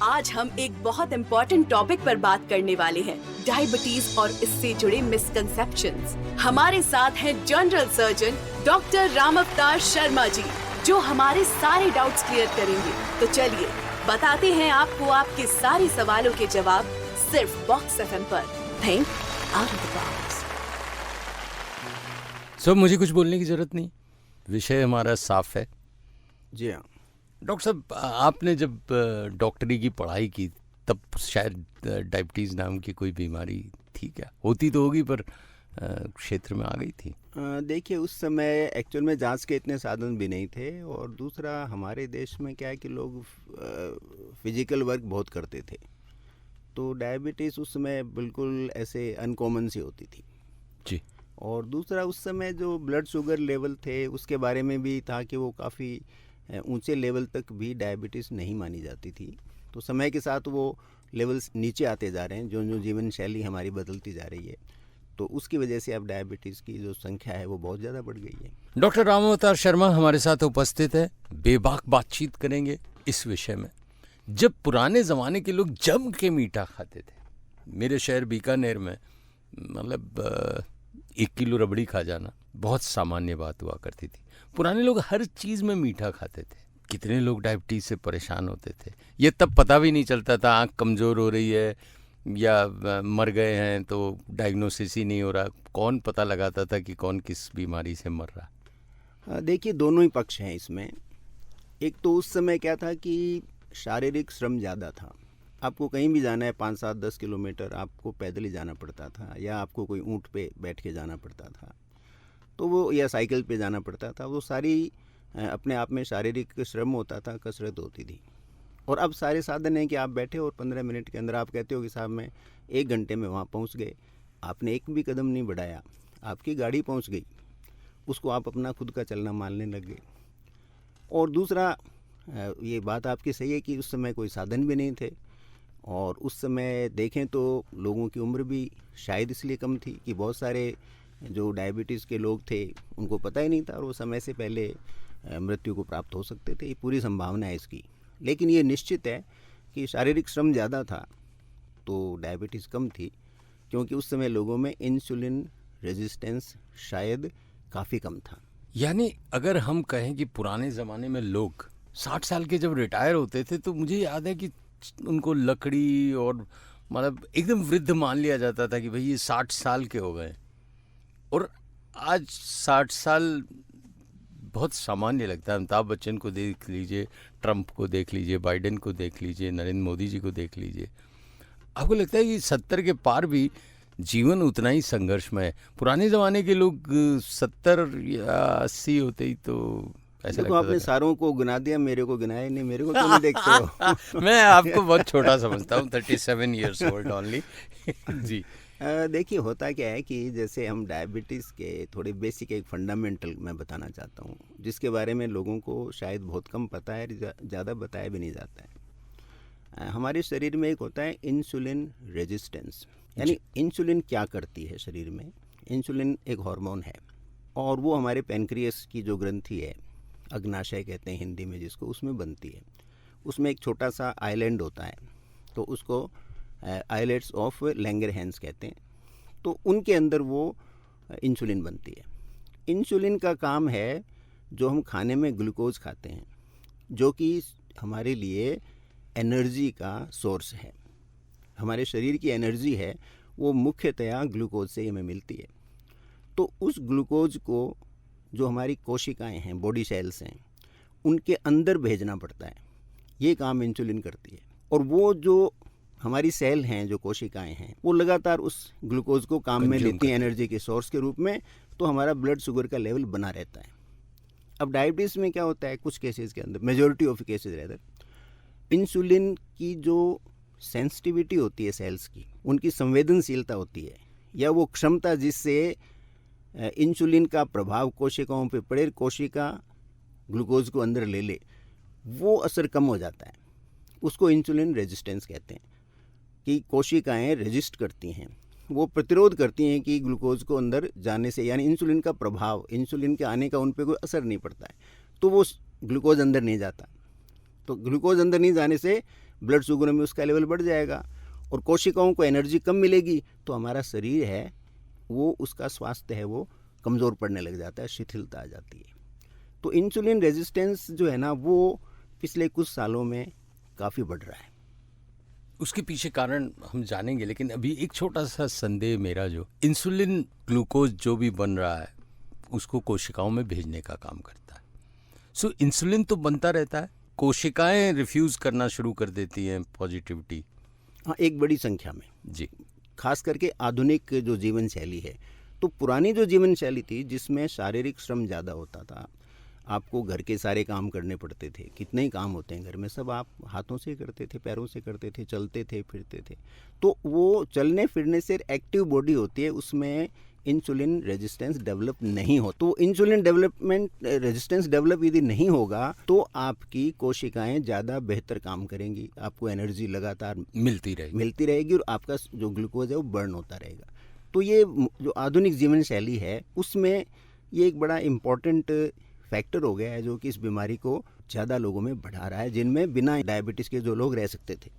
आज हम एक बहुत इम्पोर्टेंट टॉपिक पर बात करने वाले हैं, डायबिटीज और इससे जुड़े मिसकंसेप्शंस। हमारे साथ हैं जनरल सर्जन डॉक्टर राम अवतार शर्मा जी, जो हमारे सारे डाउट्स क्लियर करेंगे। तो चलिए बताते हैं आपको आपके सारे सवालों के जवाब सिर्फ बॉक्स एफएम पर। Think out of the box. So मुझे कुछ बोलने की जरूरत नहीं, विषय हमारा साफ है। जी हाँ डॉक्टर साहब, आपने जब डॉक्टरी की पढ़ाई की तब शायद डायबिटीज़ नाम की कोई बीमारी थी क्या? होती तो होगी पर क्षेत्र में आ गई थी। देखिए, उस समय एक्चुअल में जांच के इतने साधन भी नहीं थे, और दूसरा हमारे देश में क्या है कि लोग फिजिकल वर्क बहुत करते थे, तो डायबिटीज़ उस समय बिल्कुल ऐसे अनकॉमन सी होती थी जी। और दूसरा उस समय जो ब्लड शुगर लेवल थे उसके बारे में भी था कि वो काफ़ी ऊंचे लेवल तक भी डायबिटीज़ नहीं मानी जाती थी। तो समय के साथ वो लेवल्स नीचे आते जा रहे हैं, जो जो जीवन शैली हमारी बदलती जा रही है, तो उसकी वजह से अब डायबिटीज़ की जो संख्या है वो बहुत ज़्यादा बढ़ गई है। डॉक्टर राम अवतार शर्मा हमारे साथ उपस्थित है। बेबाक बातचीत करेंगे इस विषय में। जब पुराने ज़माने के लोग जम के मीठा खाते थे, मेरे शहर बीकानेर में मतलब 1 किलो रबड़ी खा जाना बहुत सामान्य बात हुआ करती थी। पुराने लोग हर चीज़ में मीठा खाते थे। कितने लोग डायबिटीज़ से परेशान होते थे, ये तब पता भी नहीं चलता था आँख कमज़ोर हो रही है या मर गए हैं तो डायग्नोसिस ही नहीं हो रहा। कौन पता लगाता था कि कौन किस बीमारी से मर रहा? देखिए, दोनों ही पक्ष हैं इसमें। एक तो उस समय क्या था कि शारीरिक श्रम ज़्यादा था। आपको कहीं भी जाना है 5, 7, 10 किलोमीटर आपको पैदल ही जाना पड़ता था, या आपको कोई ऊँट पे बैठ के जाना पड़ता था, तो वो या साइकिल पे जाना पड़ता था। वो सारी अपने आप में शारीरिक श्रम होता था, कसरत होती थी। और अब सारे साधन हैं कि आप बैठे और 15 मिनट के अंदर आप कहते हो कि साहब मैं 1 घंटे में वहाँ पहुँच गए। आपने एक भी कदम नहीं बढ़ाया, आपकी गाड़ी पहुँच गई, उसको आप अपना खुद का चलना मानने लग गए। और दूसरा, ये बात आपकी सही है कि उस समय कोई साधन भी नहीं थे, और उस समय देखें तो लोगों की उम्र भी शायद इसलिए कम थी कि बहुत सारे जो डायबिटीज़ के लोग थे उनको पता ही नहीं था, और वो समय से पहले मृत्यु को प्राप्त हो सकते थे। ये पूरी संभावना है इसकी। लेकिन ये निश्चित है कि शारीरिक श्रम ज़्यादा था तो डायबिटीज़ कम थी, क्योंकि उस समय लोगों में इंसुलिन रेजिस्टेंस शायद काफ़ी कम था। यानी अगर हम कहें कि पुराने ज़माने में लोग 60 साल के जब रिटायर होते थे तो मुझे याद है कि उनको लकड़ी और मतलब एकदम वृद्ध मान लिया जाता था कि भाई ये 60 साल के हो गए। और आज 60 साल बहुत सामान्य लगता है। अमिताभ बच्चन को देख लीजिए, ट्रंप को देख लीजिए, बाइडेन को देख लीजिए, नरेंद्र मोदी जी को देख लीजिए। आपको लगता है कि 70 के पार भी जीवन उतना ही संघर्षमय है? पुराने ज़माने के लोग 70 या 80 होते ही तो ऐसा लगता आपने था। सारों को गिना दिया, मेरे को गिनाया नहीं। मेरे को क्यों नहीं देखते हो? मैं आपको बहुत छोटा समझता हूँ, 37 ईयर्स ओल्ड ओनली। जी। देखिए, होता क्या है कि जैसे हम डायबिटीज़ के थोड़े बेसिक एक फंडामेंटल मैं बताना चाहता हूँ, जिसके बारे में लोगों को शायद बहुत कम पता है, ज़्यादा बताया भी नहीं जाता है। हमारे शरीर में एक होता है इंसुलिन रेजिस्टेंस। यानी इंसुलिन क्या करती है शरीर में? इंसुलिन एक हार्मोन है, और वो हमारे पैनक्रियास की जो ग्रंथि है, अग्नाशय कहते हैं हिंदी में जिसको, उसमें बनती है। उसमें एक छोटा सा आइलैंड होता है, तो उसको आइलेट्स ऑफ लैंगरहैंस कहते हैं। तो उनके अंदर वो इंसुलिन बनती है। इंसुलिन का काम है, जो हम खाने में ग्लूकोज खाते हैं, जो कि हमारे लिए एनर्जी का सोर्स है। हमारे शरीर की एनर्जी है वो मुख्यतया ग्लूकोज से हमें मिलती है। तो उस ग्लूकोज को जो हमारी कोशिकाएं हैं, बॉडी सेल्स हैं, उनके अंदर भेजना पड़ता है। ये काम इंसुलिन करती है। और वो जो हमारी सेल हैं, जो कोशिकाएं हैं, वो लगातार उस ग्लूकोज को काम में लेती हैं एनर्जी के सोर्स के रूप में, तो हमारा ब्लड शुगर का लेवल बना रहता है। अब डायबिटीज़ में क्या होता है, कुछ केसेस के अंदर, मेजॉरिटी ऑफ केसेस रहता है, इंसुलिन की जो सेंसिटिविटी होती है सेल्स की, उनकी संवेदनशीलता होती है, या वो क्षमता जिससे इंसुलिन का प्रभाव कोशिकाओं पे पड़े, कोशिका ग्लूकोज को अंदर ले ले, वो असर कम हो जाता है। उसको इंसुलिन रेजिस्टेंस कहते हैं कि कोशिकाएं रेजिस्ट करती हैं, वो प्रतिरोध करती हैं कि ग्लूकोज को अंदर जाने से, यानी इंसुलिन का प्रभाव, इंसुलिन के आने का उन पर कोई असर नहीं पड़ता है, तो वो ग्लूकोज अंदर नहीं जाता। तो ग्लूकोज अंदर नहीं जाने से ब्लड शुगर में उसका लेवल बढ़ जाएगा और कोशिकाओं को एनर्जी कम मिलेगी तो हमारा शरीर है वो, उसका स्वास्थ्य है वो कमज़ोर पड़ने लग जाता है, शिथिलता आ जाती है। तो इंसुलिन रेजिस्टेंस जो है ना वो पिछले कुछ सालों में काफ़ी बढ़ रहा है। उसके पीछे कारण हम जानेंगे, लेकिन अभी एक छोटा सा संदेह मेरा, जो इंसुलिन ग्लूकोज जो भी बन रहा है उसको कोशिकाओं में भेजने का काम करता है। सो इंसुलिन तो बनता रहता है, कोशिकाएं रिफ्यूज़ करना शुरू कर देती हैं पॉजिटिविटी। हाँ, एक बड़ी संख्या में जी, खास करके आधुनिक जो जीवन शैली है। तो पुरानी जो जीवन शैली थी जिसमें शारीरिक श्रम ज़्यादा होता था, आपको घर के सारे काम करने पड़ते थे, कितने ही काम होते हैं घर में, सब आप हाथों से करते थे, पैरों से करते थे, चलते थे, फिरते थे। तो वो चलने फिरने से एक्टिव बॉडी होती है, उसमें इंसुलिन रेजिस्टेंस डेवलप नहीं हो। तो इंसुलिन रेजिस्टेंस डेवलप यदि नहीं होगा तो आपकी कोशिकाएं ज़्यादा बेहतर काम करेंगी, आपको एनर्जी लगातार मिलती रहेगी और आपका जो ग्लूकोज है वो बर्न होता रहेगा। तो ये जो आधुनिक जीवन शैली है उसमें ये एक बड़ा इम्पॉर्टेंट फैक्टर हो गया है जो कि इस बीमारी को ज़्यादा लोगों में बढ़ा रहा है, जिनमें बिना डायबिटीज़ के जो लोग रह सकते थे।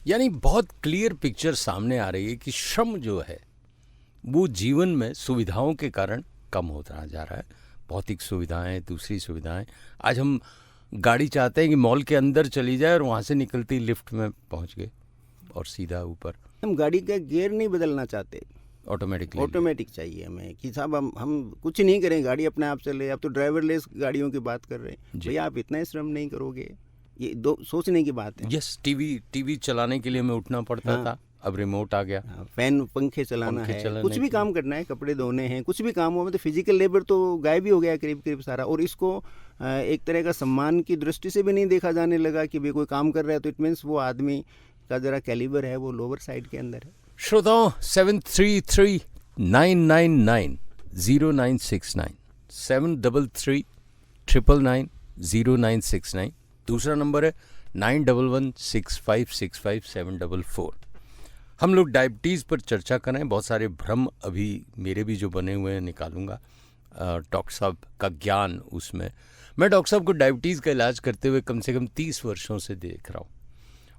यानी बहुत क्लियर पिक्चर सामने आ रही है कि श्रम जो है वो जीवन में सुविधाओं के कारण कम होता जा रहा है। भौतिक सुविधाएं, दूसरी सुविधाएं, आज हम गाड़ी चाहते हैं कि मॉल के अंदर चली जाए और वहाँ से निकलती लिफ्ट में पहुँच गए और सीधा ऊपर। हम गाड़ी का गियर नहीं बदलना चाहते, ऑटोमेटिक चाहिए हमें कि साहब हम कुछ नहीं करें, गाड़ी अपने आप चले। अब तो ड्राइवरलेस गाड़ियों की बात कर रहे हैं, भैया आप इतना श्रम नहीं करोगे, ये दो सोचने की बात है। यस, टीवी चलाने के लिए हमें उठना पड़ता था, अब रिमोट आ गया। फैन, पंखे चलाना है, कुछ भी काम करना है, कपड़े धोने हैं, कुछ भी काम हो, मतलब फिजिकल लेबर तो गायब ही हो गया करीब सारा। और इसको एक तरह का सम्मान की दृष्टि से भी नहीं देखा जाने लगा कि भाई कोई काम कर रहा है तो इट मीन्स वो आदमी का जरा कैलिबर है वो लोअर साइड के अंदर है। श्रोताओं, 7339990969 73399990969, दूसरा नंबर है 9116565744। हम लोग डायबिटीज़ पर चर्चा कर रहे हैं। बहुत सारे भ्रम अभी मेरे भी जो बने हुए हैं निकालूंगा, डॉक्टर साहब का ज्ञान उसमें। मैं डॉक्टर साहब को डायबिटीज़ का इलाज करते हुए कम से कम 30 वर्षों से देख रहा हूँ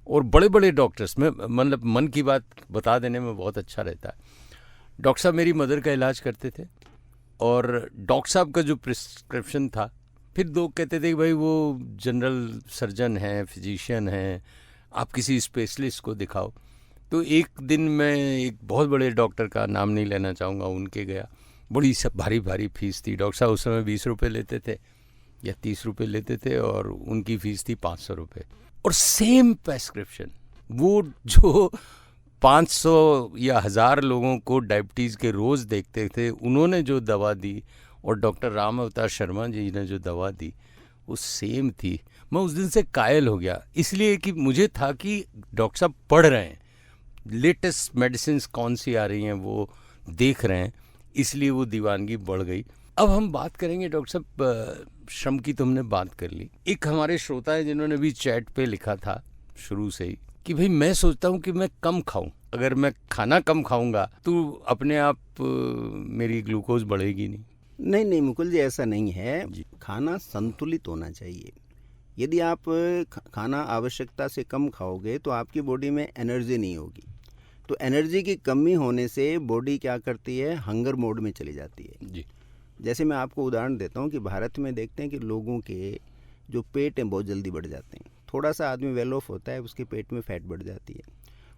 और बड़े बड़े डॉक्टर्स में, मतलब मन की बात बता देने में बहुत अच्छा रहता है। डॉक्टर साहब मेरी मदर का इलाज करते थे और डॉक्टर साहब का जो प्रिस्क्रिप्शन था, फिर लोग कहते थे कि भाई वो जनरल सर्जन हैं, फिजिशियन हैं, आप किसी स्पेशलिस्ट को दिखाओ। तो एक दिन मैं एक बहुत बड़े डॉक्टर का नाम नहीं लेना चाहूँगा, उनके गया। बड़ी सब भारी फीस थी। डॉक्टर साहब उस समय 20 रुपये लेते थे या 30 रुपये लेते थे और उनकी फ़ीस थी 500 रुपये। और सेम प्रेस्क्रिप्शन, वो जो 500 या 1000 लोगों को डायबिटीज़ के रोज़ देखते थे, उन्होंने जो दवा दी और डॉक्टर राम अवतार शर्मा जी ने जो दवा दी वो सेम थी। मैं उस दिन से कायल हो गया, इसलिए कि मुझे था कि डॉक्टर साहब पढ़ रहे हैं, लेटेस्ट मेडिसिन्स कौन सी आ रही हैं वो देख रहे हैं, इसलिए वो दीवानगी बढ़ गई। अब हम बात करेंगे डॉक्टर साहब, श्रम की तो हमने बात कर ली। एक हमारे श्रोता है जिन्होंने भी चैट पे लिखा था शुरू से ही कि भाई मैं सोचता हूँ कि मैं कम खाऊं, अगर मैं खाना कम खाऊंगा तो अपने आप मेरी ग्लूकोज बढ़ेगी नहीं। मुकुल जी, ऐसा नहीं है। खाना संतुलित होना चाहिए। यदि आप खाना आवश्यकता से कम खाओगे तो आपकी बॉडी में एनर्जी नहीं होगी। तो एनर्जी की कमी होने से बॉडी क्या करती है, हंगर मोड में चली जाती है जी। जैसे मैं आपको उदाहरण देता हूँ कि भारत में देखते हैं कि लोगों के जो पेट हैं बहुत जल्दी बढ़ जाते हैं। थोड़ा सा आदमी वेल ऑफ होता है, उसके पेट में फैट बढ़ जाती है।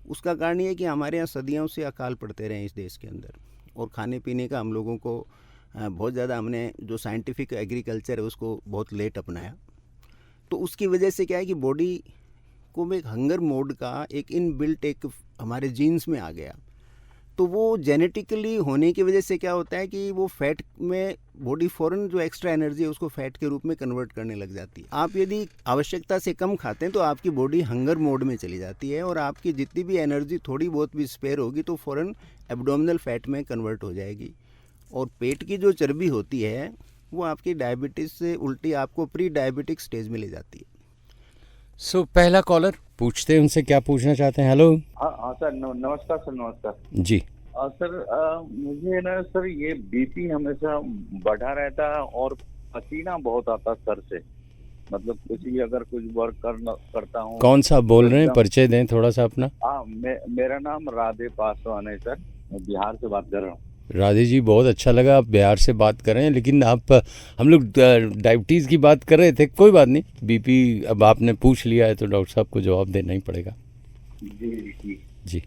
उसका कारण ये है कि हमारे यहाँ सदियों से अकाल पड़ते रहे इस देश के अंदर, और खाने पीने का हम लोगों को बहुत ज़्यादा, हमने जो साइंटिफिक एग्रीकल्चर है उसको बहुत लेट अपनाया। तो उसकी वजह से क्या है कि बॉडी को एक हंगर मोड का एक इनबिल्ट एक हमारे जीन्स में आ गया। तो वो जेनेटिकली होने की वजह से क्या होता है कि वो फैट में बॉडी फ़ौरन जो एक्स्ट्रा एनर्जी है उसको फैट के रूप में कन्वर्ट करने लग जाती है। आप यदि आवश्यकता से कम खाते हैं तो आपकी बॉडी हंगर मोड में चली जाती है और आपकी जितनी भी एनर्जी थोड़ी बहुत भी स्पेयर होगी तो फ़ौरन एब्डोमिनल फैट में कन्वर्ट हो जाएगी। और पेट की जो चर्बी होती है वो आपकी डायबिटीज़ से उल्टी आपको प्री डायबिटिक स्टेज में ले जाती है। सो पहला कॉलर पूछते हैं, उनसे क्या पूछना चाहते हैं। हेलो। हाँ सर, नमस्कार सर। नमस्कार जी। सर मुझे ना सर ये बीपी हमेशा बढ़ा रहता है और पसीना बहुत आता सर से। मतलब कुछ भी अगर कुछ वर्क करता हूँ। कौन सा बोल रहे हैं, एकदम- परिचय दें थोड़ा सा अपना। हाँ, मेरा नाम राधे पासवान है सर, मैं बिहार से बात कर रहा हूँ। राधे जी, बहुत अच्छा लगा आप बिहार से बात कर रहे हैं, लेकिन आप हम लोग डायबिटीज़ की बात कर रहे थे, कोई बात नहीं, बीपी अब आपने पूछ लिया है तो डॉक्टर साहब को जवाब देना ही पड़ेगा। जी जी। जी।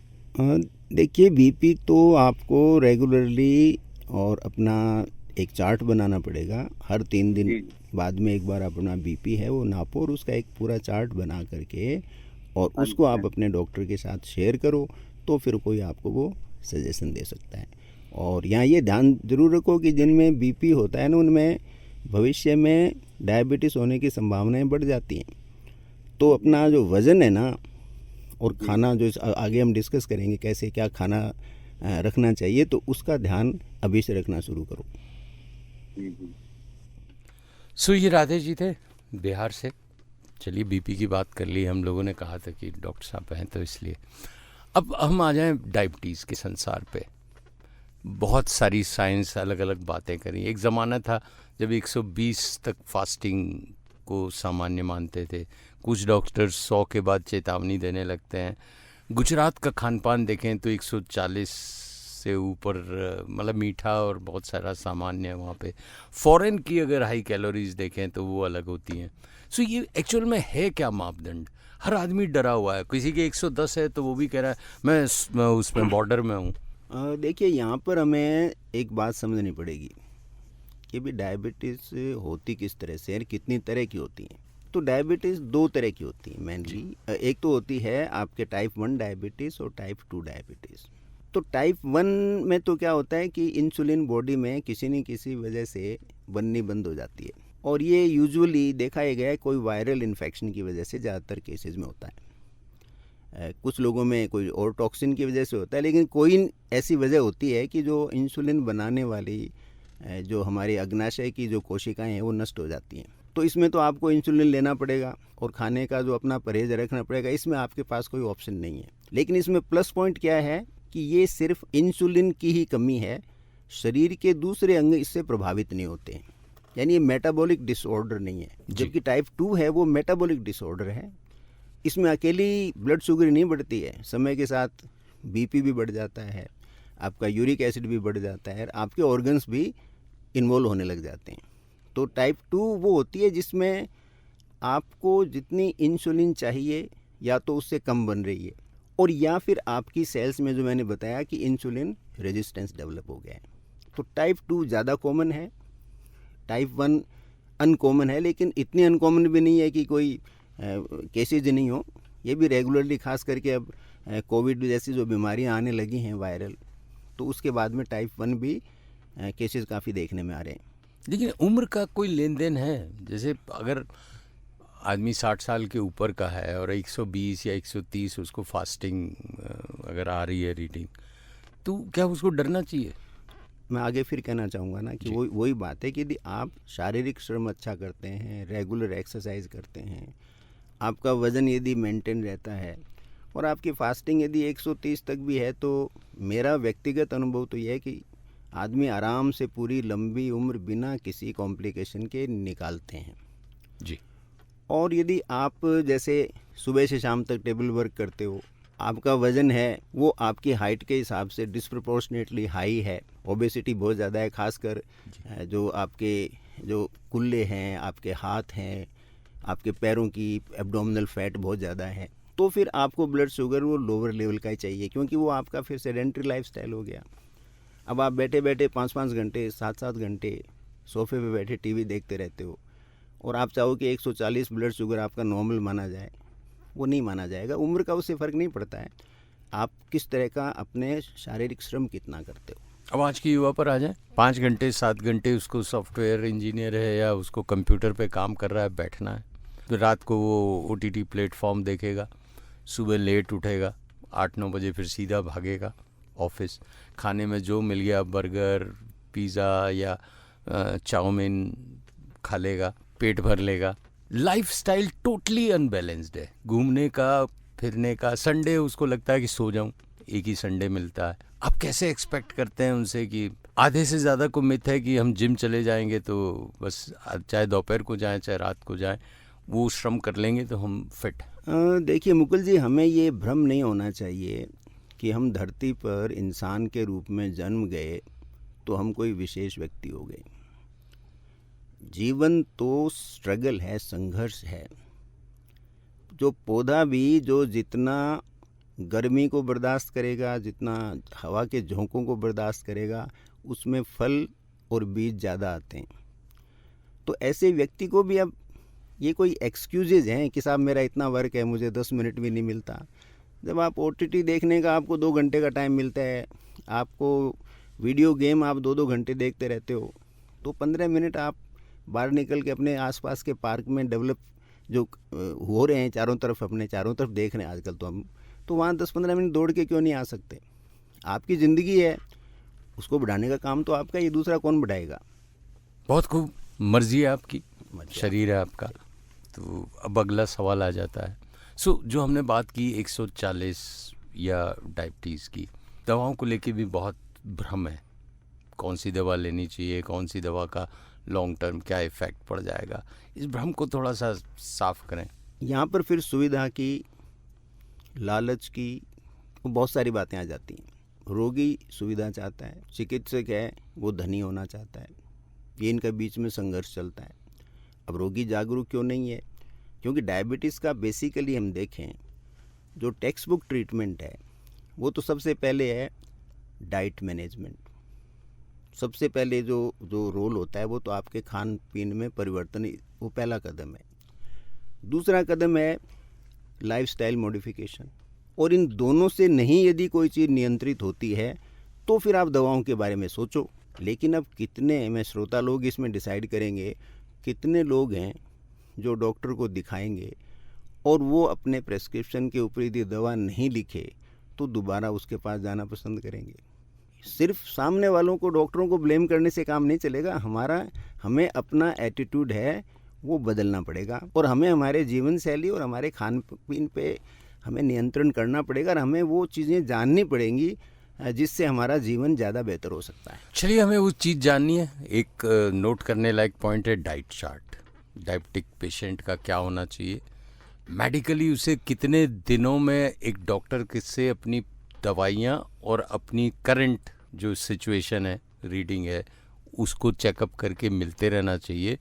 देखिए, बीपी तो आपको रेगुलरली और अपना एक चार्ट बनाना पड़ेगा। हर 3 दिन जी। बाद में एक बार अपना बीपी है वो नापो और उसका एक पूरा चार्ट बना करके और हाँ उसको जी, आप अपने डॉक्टर के साथ शेयर करो, तो फिर कोई आपको वो सजेशन दे सकता है। और यहाँ ये ध्यान ज़रूर रखो कि जिनमें बीपी होता है ना, उनमें भविष्य में डायबिटीज़ होने की संभावनाएं बढ़ जाती हैं। तो अपना जो वज़न है ना, और खाना जो आगे हम डिस्कस करेंगे कैसे क्या खाना रखना चाहिए, तो उसका ध्यान अभी से रखना शुरू करो। जी जी। सो ये राधे जी थे बिहार से। चलिए, बीपी की बात कर ली, हम लोगों ने कहा था कि डॉक्टर साहब हैं तो इसलिए। अब हम आ जाएं डायबिटीज़ के संसार पे। बहुत सारी साइंस अलग अलग बातें करी। एक ज़माना था जब 120 तक फास्टिंग को सामान्य मानते थे। कुछ डॉक्टर्स 100 के बाद चेतावनी देने लगते हैं। गुजरात का खान पान देखें तो 140 से ऊपर, मतलब मीठा और बहुत सारा सामान्य है वहाँ पे। फॉरेन की अगर हाई कैलोरीज देखें तो वो अलग होती हैं। सो ये एक्चुअल में है क्या मापदंड? हर आदमी डरा हुआ है। किसी के 110 है तो वो भी कह रहा है मैं उसमें बॉर्डर में हूँ। देखिए, यहाँ पर हमें एक बात समझनी पड़ेगी कि भी डायबिटीज़ होती किस तरह से और कितनी तरह की होती हैं। तो डायबिटीज़ 2 तरह की होती है मेनली। एक तो होती है आपके टाइप 1 डायबिटीज़ और टाइप 2 डायबिटीज़। तो टाइप 1 में तो क्या होता है कि इंसुलिन बॉडी में किसी न किसी वजह से बननी बंद हो जाती है, और ये यूजुअली देखा गया है कोई वायरल इन्फेक्शन की वजह से ज़्यादातर केसेस में होता है। कुछ लोगों में कोई और टॉक्सिन की वजह से होता है, लेकिन कोई ऐसी वजह होती है कि जो इंसुलिन बनाने वाली जो हमारी अग्नाशय की जो कोशिकाएं हैं वो नष्ट हो जाती हैं। तो इसमें तो आपको इंसुलिन लेना पड़ेगा और खाने का जो अपना परहेज रखना पड़ेगा। इसमें आपके पास कोई ऑप्शन नहीं है। लेकिन इसमें प्लस पॉइंट क्या है कि ये सिर्फ इंसुलिन की ही कमी है, शरीर के दूसरे अंग इससे प्रभावित नहीं होते हैं। यानी ये मेटाबॉलिक डिसऑर्डर नहीं है। जबकि टाइप 2 है वो मेटाबॉलिक डिसऑर्डर है। इसमें अकेली ब्लड शुगर नहीं बढ़ती है, समय के साथ बीपी भी बढ़ जाता है, आपका यूरिक एसिड भी बढ़ जाता है, आपके ऑर्गन्स भी इन्वॉल्व होने लग जाते हैं। तो टाइप 2 वो होती है जिसमें आपको जितनी इंसुलिन चाहिए या तो उससे कम बन रही है, और या फिर आपकी सेल्स में जो मैंने बताया कि इंसुलिन रेजिस्टेंस डेवलप हो गया है। तो टाइप 2 ज़्यादा कॉमन है, टाइप 1 अनकॉमन है, लेकिन इतनी अनकॉमन भी नहीं है कि कोई केसेज नहीं हो। ये भी रेगुलरली, खास करके अब कोविड जैसी जो बीमारियां आने लगी हैं वायरल, तो उसके बाद में टाइप 1 भी केसेस काफ़ी देखने में आ रहे हैं। लेकिन उम्र का कोई लेन देन है? जैसे अगर आदमी 60 साल के ऊपर का है और 120 या 130 उसको फास्टिंग अगर आ रही है रीडिंग, तो क्या उसको डरना चाहिए? मैं आगे फिर कहना चाहूँगा ना कि वही बात है कि यदि आप शारीरिक श्रम अच्छा करते हैं, रेगुलर एक्सरसाइज करते हैं, आपका वज़न यदि मेंटेन रहता है और आपकी फास्टिंग यदि 130 तक भी है, तो मेरा व्यक्तिगत अनुभव तो यह है कि आदमी आराम से पूरी लंबी उम्र बिना किसी कॉम्प्लिकेशन के निकालते हैं जी। और यदि आप जैसे सुबह से शाम तक टेबल वर्क करते हो, आपका वज़न है वो आपकी हाइट के हिसाब से डिस्प्रपोर्शनेटली हाई है, ओबेसिटी बहुत ज़्यादा है, खासकर जो आपके जो कुल्ले हैं, आपके हाथ हैं, आपके पैरों की एब्डोमिनल फैट बहुत ज़्यादा है, तो फिर आपको ब्लड शुगर वो लोअर लेवल का ही चाहिए, क्योंकि वो आपका फिर सेडेंट्री लाइफस्टाइल हो गया। अब आप बैठे बैठे 5-5 घंटे 7-7 घंटे सोफे पे बैठे टीवी देखते रहते हो और आप चाहो कि 140 ब्लड शुगर आपका नॉर्मल माना जाए, वो नहीं माना जाएगा। उम्र का उससे फ़र्क नहीं पड़ता है, आप किस तरह का अपने शारीरिक श्रम कितना करते हो। अब आज की युवा पर आ जाए, 5 घंटे 7 घंटे उसको सॉफ्टवेयर इंजीनियर है या उसको कंप्यूटर पे काम कर रहा है, बैठना है, तो रात को वो OTT प्लेटफॉर्म देखेगा, सुबह लेट उठेगा, 8-9 बजे फिर सीधा भागेगा ऑफिस, खाने में जो मिल गया बर्गर पिज़्ज़ा या चाउमीन खा लेगा, पेट भर लेगा। लाइफस्टाइल टोटली अनबैलेंस्ड है। घूमने का, फिरने का, संडे उसको लगता है कि सो जाऊं, एक ही संडे मिलता है। आप कैसे एक्सपेक्ट करते हैं उनसे कि आधे से ज़्यादा को मिथ है कि हम जिम चले जाएंगे तो बस चाहे दोपहर को जाएं चाहे रात को जाएं वो श्रम कर लेंगे तो हम फिट। देखिए मुकुल जी, हमें ये भ्रम नहीं होना चाहिए कि हम धरती पर इंसान के रूप में जन्म गए तो हम कोई विशेष व्यक्ति हो गए। जीवन तो स्ट्रगल है, संघर्ष है। जो पौधा भी जो जितना गर्मी को बर्दाश्त करेगा, जितना हवा के झोंकों को बर्दाश्त करेगा, उसमें फल और बीज ज़्यादा आते हैं। तो ऐसे व्यक्ति को भी अब ये कोई एक्सक्यूजेज हैं कि साहब मेरा इतना वर्क है, मुझे 10 मिनट भी नहीं मिलता। जब आप OTT देखने का आपको 2 घंटे का टाइम मिलता है, आपको वीडियो गेम आप 2-2 घंटे देखते रहते हो, तो 15 मिनट आप बाहर निकल के अपने आसपास के पार्क में डेवलप जो हो रहे हैं चारों तरफ, अपने चारों तरफ देख रहे हैं आजकल तो हम, तो वहाँ 10-15 मिनट दौड़ के क्यों नहीं आ सकते? आपकी ज़िंदगी है, उसको बढ़ाने का काम तो आपका, ये दूसरा कौन बढ़ाएगा? बहुत खूब, मर्जी है आपकी, मर्जी शरीर है आपका। तो अब अगला सवाल आ जाता है। जो हमने बात की 140 या डायबिटीज़ की, दवाओं को लेके भी बहुत भ्रम है। कौन सी दवा लेनी चाहिए, कौन सी दवा का लॉन्ग टर्म क्या इफ़ेक्ट पड़ जाएगा, इस भ्रम को थोड़ा सा साफ करें। यहाँ पर फिर सुविधा की, लालच की बहुत सारी बातें आ जाती हैं। रोगी सुविधा चाहता है, चिकित्सक है वो धनी होना चाहता है, ये इनका बीच में संघर्ष चलता है। अब रोगी जागरूक क्यों नहीं है? क्योंकि डायबिटीज़ का बेसिकली हम देखें, जो टेक्स्ट बुक ट्रीटमेंट है वो तो सबसे पहले है डाइट मैनेजमेंट। सबसे पहले जो रोल होता है वो तो आपके खान पीन में परिवर्तन, वो पहला कदम है। दूसरा कदम है लाइफस्टाइल मॉडिफिकेशन। और इन दोनों से नहीं यदि कोई चीज़ नियंत्रित होती है तो फिर आप दवाओं के बारे में सोचो। लेकिन अब कितने में श्रोता लोग इसमें डिसाइड करेंगे, कितने लोग हैं जो डॉक्टर को दिखाएंगे और वो अपने प्रेस्क्रिप्शन के ऊपर यदि दवा नहीं लिखे तो दोबारा उसके पास जाना पसंद करेंगे। सिर्फ सामने वालों को, डॉक्टरों को ब्लेम करने से काम नहीं चलेगा। हमें अपना एटीट्यूड है वो बदलना पड़ेगा, और हमें हमारे जीवन शैली और हमारे खान पीन पे हमें नियंत्रण करना पड़ेगा, और हमें वो चीज़ें जाननी पड़ेंगी जिससे हमारा जीवन ज़्यादा बेहतर हो सकता है। चलिए, हमें वो चीज़ जाननी है। एक नोट करने लायक पॉइंट है डाइट चार्ट। डायबिटिक पेशेंट का क्या होना चाहिए, मेडिकली उसे कितने दिनों में एक डॉक्टर से अपनी दवाइयाँ और अपनी करंट जो सिचुएशन है, रीडिंग है, उसको चेकअप करके मिलते रहना चाहिए।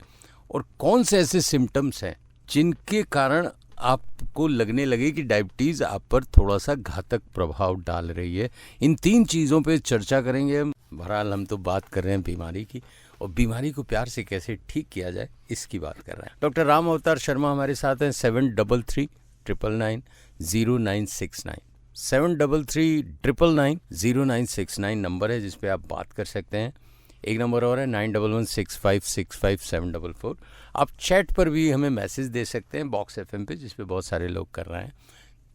और कौन से ऐसे सिम्टम्स हैं जिनके कारण आपको लगने लगे कि डायबिटीज़ आप पर थोड़ा सा घातक प्रभाव डाल रही है। इन 3 चीज़ों पे चर्चा करेंगे हम। बहरहाल हम तो बात कर रहे हैं बीमारी की, और बीमारी को प्यार से कैसे ठीक किया जाए इसकी बात कर रहे हैं। डॉक्टर राम अवतार शर्मा हमारे साथ हैं। 7339990969 7339990969 नंबर है जिस पे आप बात कर सकते हैं। एक नंबर और है 9116565744। आप चैट पर भी हमें मैसेज दे सकते हैं बॉक्स FM पे, जिस पे बहुत सारे लोग कर रहे हैं,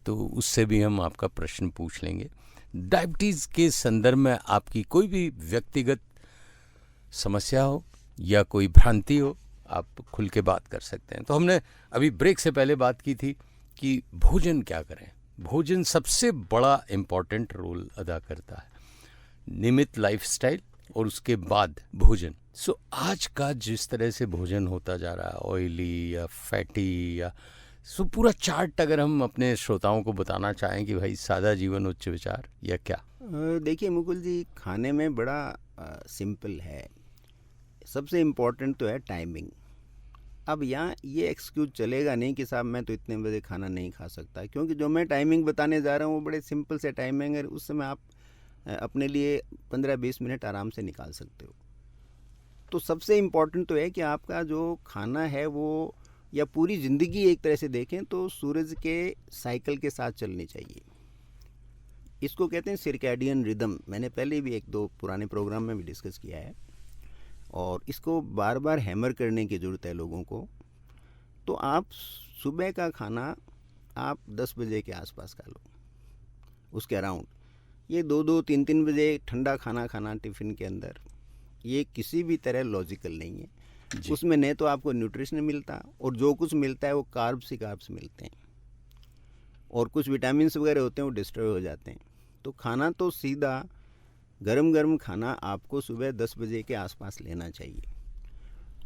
तो उससे भी हम आपका प्रश्न पूछ लेंगे। डायबिटीज़ के संदर्भ में आपकी कोई भी व्यक्तिगत समस्या हो या कोई भ्रांति हो, आप खुल के बात कर सकते हैं। तो हमने अभी ब्रेक से पहले बात की थी कि भोजन क्या करें। भोजन सबसे बड़ा इम्पॉर्टेंट रोल अदा करता है, नियमित लाइफस्टाइल और उसके बाद भोजन। आज का जिस तरह से भोजन होता जा रहा है, ऑयली या फैटी या पूरा चार्ट अगर हम अपने श्रोताओं को बताना चाहें कि भाई सादा जीवन उच्च विचार या क्या? देखिए मुकुल जी, खाने में बड़ा सिंपल है। सबसे इम्पोर्टेंट तो है टाइमिंग। अब यहाँ ये एक्सक्यूज चलेगा नहीं कि साहब मैं तो इतने बजे खाना नहीं खा सकता, क्योंकि जो मैं टाइमिंग बताने जा रहा हूँ वो बड़े सिंपल से टाइमिंग है। उस समय आप अपने लिए 15-20 मिनट आराम से निकाल सकते हो। तो सबसे इम्पोर्टेंट तो है कि आपका जो खाना है वो, या पूरी ज़िंदगी एक तरह से देखें तो सूरज के साइकिल के साथ चलनी चाहिए। इसको कहते हैं सर्कैडियन रिदम। मैंने पहले भी 1-2 पुराने प्रोग्राम में भी डिस्कस किया है, और इसको बार बार हैमर करने की ज़रूरत है लोगों को। तो आप सुबह का खाना आप 10 बजे के आसपास खा लो, उसके अराउंड। ये 2-2, 3-3 बजे ठंडा खाना खाना टिफ़िन के अंदर, ये किसी भी तरह लॉजिकल नहीं है। उसमें न तो आपको न्यूट्रिशन मिलता, और जो कुछ मिलता है वो कार्ब्स ही कार्ब्स मिलते हैं, और कुछ विटामिन वगैरह होते हैं वो डिस्ट्रॉय हो जाते हैं। तो खाना तो सीधा गरम गरम खाना आपको सुबह 10 बजे के आसपास लेना चाहिए।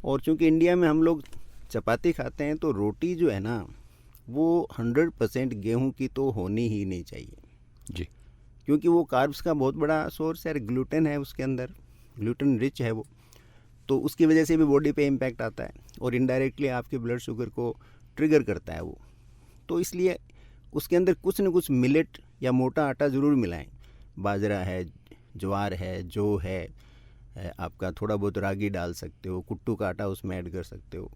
और चूंकि इंडिया में हम लोग चपाती खाते हैं तो रोटी जो है ना वो 100% गेहूं की तो होनी ही नहीं चाहिए जी। क्योंकि वो कार्ब्स का बहुत बड़ा सोर्स है, ग्लूटेन है उसके अंदर, ग्लूटेन रिच है वो, तो उसकी वजह से भी बॉडी पे इम्पैक्ट आता है और इनडायरेक्टली आपके ब्लड शुगर को ट्रिगर करता है वो। तो इसलिए उसके अंदर कुछ न कुछ मिलेट या मोटा आटा ज़रूर मिलाएं, बाजरा है, ज्वार है, जौ है, आपका थोड़ा बहुत रागी डाल सकते हो, कुट्टू का आटा उसमें ऐड कर सकते हो,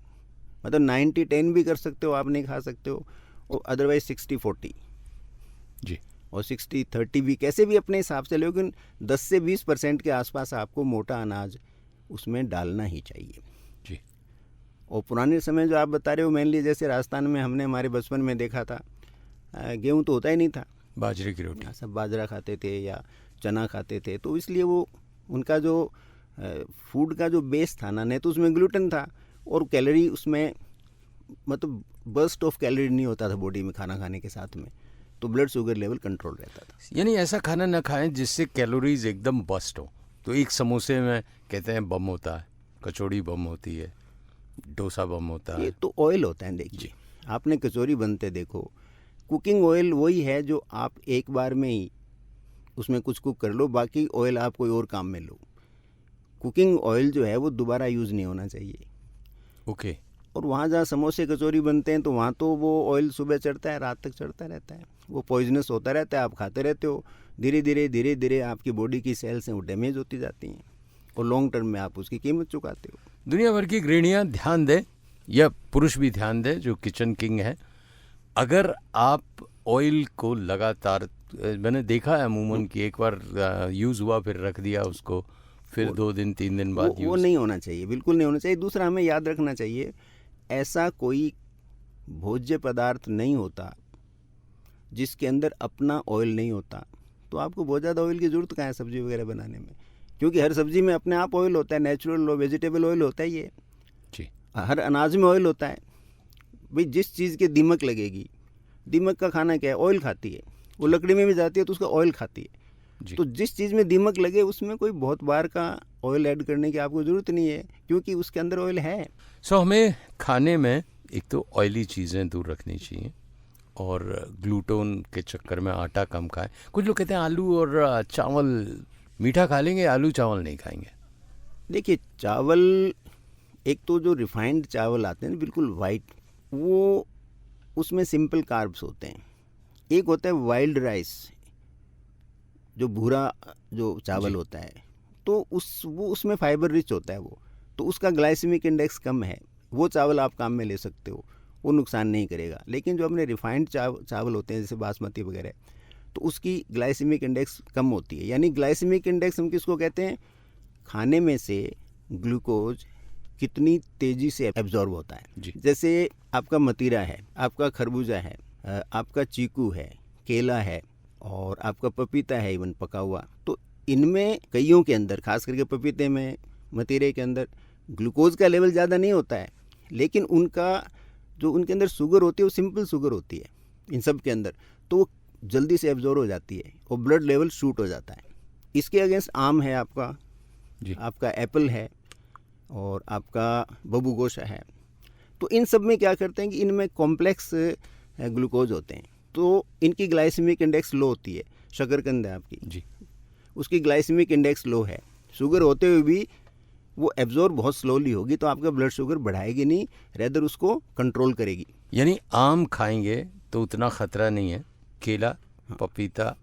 मतलब 90-10 भी कर सकते हो, आप नहीं खा सकते हो, और अदरवाइज 60-40 जी। और 60-30 भी कैसे भी अपने हिसाब से, लेकिन 10 से 20% के आसपास आपको मोटा अनाज उसमें डालना ही चाहिए जी। और पुराने समय जो आप बता रहे हो, मेनली जैसे राजस्थान में हमने हमारे बचपन में देखा था, गेहूं तो होता ही नहीं था, बाजरे की रोटी, सब बाजरा खाते थे या चना खाते थे, तो इसलिए वो उनका जो फूड का जो बेस था ना, नहीं तो उसमें ग्लूटेन था और कैलोरी उसमें, मतलब बर्स्ट ऑफ कैलोरी नहीं होता था बॉडी में खाना खाने के साथ में, तो ब्लड शुगर लेवल कंट्रोल रहता था। यानी ऐसा खाना ना खाएं जिससे कैलोरीज एकदम बस्ट हो। तो एक समोसे में कहते हैं बम होता है, कचौड़ी बम होती है, डोसा बम होता है। ये तो ऑयल होता है, देखिए आपने कचौरी बनते देखो, कुकिंग ऑयल वही है जो आप एक बार में ही उसमें कुछ कुक कर लो, बाकी ऑयल आप कोई और काम में लो। कुकिंग ऑयल जो है वो दोबारा यूज़ नहीं होना चाहिए। ओके। और वहाँ जहाँ समोसे कचौरी बनते हैं तो वहाँ तो वो ऑयल सुबह चढ़ता है, रात तक चढ़ता रहता है, वो पॉइजनस होता रहता है, आप खाते रहते हो, धीरे धीरे आपकी बॉडी की सेल्स हैं वो डैमेज होती जाती हैं और लॉन्ग टर्म में आप उसकी कीमत चुकाते हो। दुनिया भर की गृहिणियाँ ध्यान दें या पुरुष भी ध्यान दें जो किचन किंग है, अगर आप ऑयल को लगातार, मैंने देखा है अमूमन कि एक बार यूज़ हुआ फिर रख दिया उसको, फिर 2 दिन 3 दिन बाद वो नहीं होना चाहिए, बिल्कुल नहीं होना चाहिए। दूसरा हमें याद रखना चाहिए, ऐसा कोई भोज्य पदार्थ नहीं होता जिसके अंदर अपना ऑयल नहीं होता, तो आपको बहुत ज़्यादा ऑयल की ज़रूरत कहाँ है सब्जी वगैरह बनाने में, क्योंकि हर सब्जी में अपने आप ऑयल होता है, नेचुरल वेजिटेबल ऑयल होता है, ये जी। हर अनाज में ऑयल होता है। भाई जिस चीज़ के दीमक लगेगी, दीमक का खाना क्या है, ऑयल खाती है, वो लकड़ी में भी जाती है तो उसका ऑयल खाती है, तो जिस चीज़ में दीमक लगे उसमें कोई बहुत बार का ऑयल ऐड करने की आपको ज़रूरत नहीं है, क्योंकि उसके अंदर ऑयल है। सो हमें खाने में एक तो ऑयली चीज़ें दूर रखनी चाहिए और ग्लूटोन के चक्कर में आटा कम खाएं। कुछ लोग कहते हैं आलू और चावल मीठा खा लेंगे, आलू चावल नहीं खाएंगे। देखिए चावल, एक तो जो रिफाइंड चावल आते हैं बिल्कुल वाइट, वो उसमें सिंपल कार्ब्स होते हैं। एक होता है वाइल्ड राइस, जो भूरा जो चावल होता है, तो वो उसमें फाइबर रिच होता है वो, तो उसका ग्लाइसेमिक इंडेक्स कम है, वो चावल आप काम में ले सकते हो, वो नुकसान नहीं करेगा। लेकिन जो अपने रिफाइंड चावल होते हैं जैसे बासमती वगैरह, तो उसकी ग्लाइसेमिक इंडेक्स कम होती है। यानी ग्लाइसेमिक इंडेक्स हम किसको कहते हैं, खाने में से ग्लूकोज कितनी तेज़ी से एब्जॉर्ब होता है। जैसे आपका मतीरा है, आपका खरबूजा है, आपका चीकू है, केला है और आपका पपीता है, इवन पका हुआ, तो इनमें कईयों के अंदर, खास करके पपीते में, मतीरे के अंदर ग्लूकोज का लेवल ज़्यादा नहीं होता है, लेकिन उनका जो उनके अंदर शुगर होती है वो सिंपल शुगर होती है इन सब के अंदर, तो वो जल्दी से एब्जॉर्ब हो जाती है और ब्लड लेवल शूट हो जाता है। इसके अगेंस्ट आम है आपका जी, आपका एप्पल है और आपका बबूगोशा है, तो इन सब में क्या करते हैं कि इनमें कॉम्प्लेक्स ग्लूकोज होते हैं, तो इनकी ग्लाइसेमिक इंडेक्स लो होती है। शकरकंद है आपकी जी, उसकी ग्लाइसेमिक इंडेक्स लो है, शुगर होते हुए भी वो एब्जॉर्ब बहुत स्लोली होगी, तो आपका ब्लड शुगर बढ़ाएगी नहीं, रेदर उसको कंट्रोल करेगी। यानी आम खाएंगे तो उतना खतरा नहीं है, केला, पपीता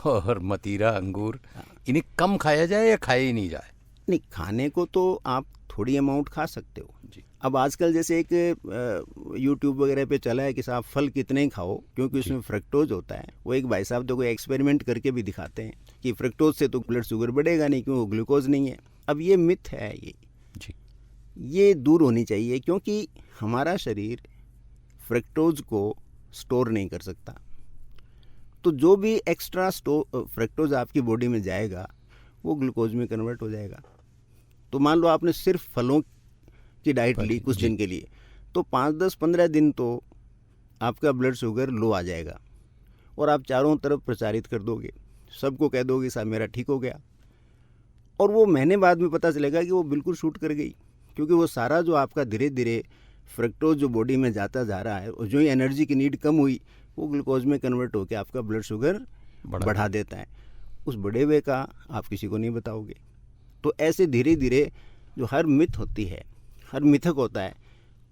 और मतीरा, अंगूर, इन्हें कम खाया जाए या खाया ही नहीं जाए? नहीं, खाने को तो आप थोड़ी अमाउंट खा सकते हो जी। अब आजकल जैसे एक यूट्यूब वगैरह पे चला है कि साहब फल कितने ही खाओ, क्योंकि उसमें फ्रक्टोज होता है। वो एक भाई साहब तो कोई एक्सपेरिमेंट करके भी दिखाते हैं कि फ्रक्टोज से तो ब्लड शुगर बढ़ेगा नहीं, क्योंकि ग्लूकोज नहीं है। अब ये मिथ है ये जी, ये दूर होनी चाहिए, क्योंकि हमारा शरीर फ्रक्टोज को स्टोर नहीं कर सकता, तो जो भी एक्स्ट्रा फ्रक्टोज आपकी बॉडी में जाएगा वो ग्लूकोज में कन्वर्ट हो जाएगा। तो मान लो आपने सिर्फ फलों की डाइट ली कुछ दिन के लिए, तो 5, 10, 15 दिन तो आपका ब्लड शुगर लो आ जाएगा और आप चारों तरफ प्रचारित कर दोगे, सबको कह दोगे साहब मेरा ठीक हो गया, और वो महीने बाद में पता चलेगा कि वो बिल्कुल शूट कर गई, क्योंकि वो सारा जो आपका धीरे धीरे फ्रक्टोज जो बॉडी में जाता जा रहा है और जो ही एनर्जी की नीड कम हुई वो ग्लूकोज में कन्वर्ट होकर आपका ब्लड शुगर बढ़ा देता है। उस बढ़े हुए का आप किसी को नहीं बताओगे। तो ऐसे धीरे धीरे जो हर मिथ होती है, हर मिथक होता है,